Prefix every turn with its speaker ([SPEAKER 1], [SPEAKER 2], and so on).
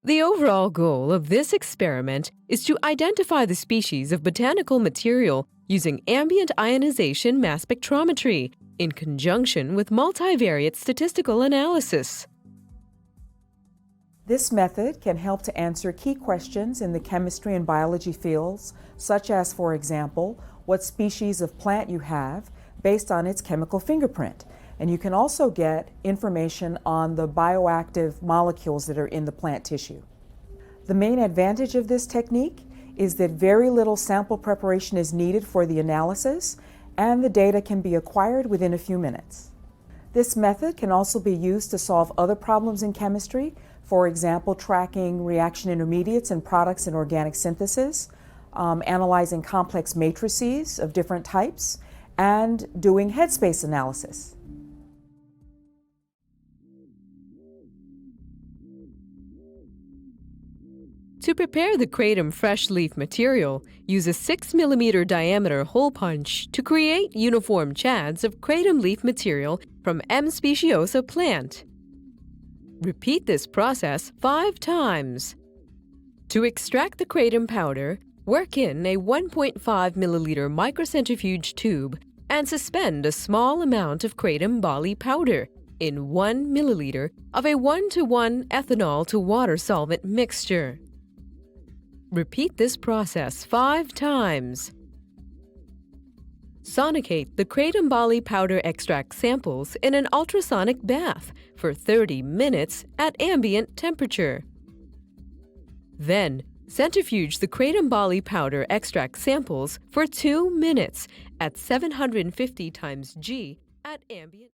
[SPEAKER 1] The overall goal of this experiment is to identify the species of botanical material using ambient ionization mass spectrometry in conjunction with multivariate statistical analysis.
[SPEAKER 2] This method can help to answer key questions in the chemistry and biology fields, such as, for example, what species of plant you have based on its chemical fingerprint. And you can also get information on the bioactive molecules that are in the plant tissue. The main advantage of this technique is that very little sample preparation is needed for the analysis, and the data can be acquired within a few minutes. This method can also be used to solve other problems in chemistry, for example, tracking reaction intermediates and products in organic synthesis, analyzing complex matrices of different types, and doing headspace analysis.
[SPEAKER 1] To prepare the kratom fresh leaf material, use a 6 mm diameter hole punch to create uniform chads of kratom leaf material from M. speciosa plant. Repeat this process 5 times. To extract the kratom powder, work in a 1.5 milliliter microcentrifuge tube and suspend a small amount of kratom bali powder in 1 milliliter of a 1:1 ethanol to water solvent mixture. Repeat this process 5 times. Sonicate the kratom bali powder extract samples in an ultrasonic bath for 30 minutes at ambient temperature. Then, centrifuge the kratom bali powder extract samples for 2 minutes at 750 times G at ambient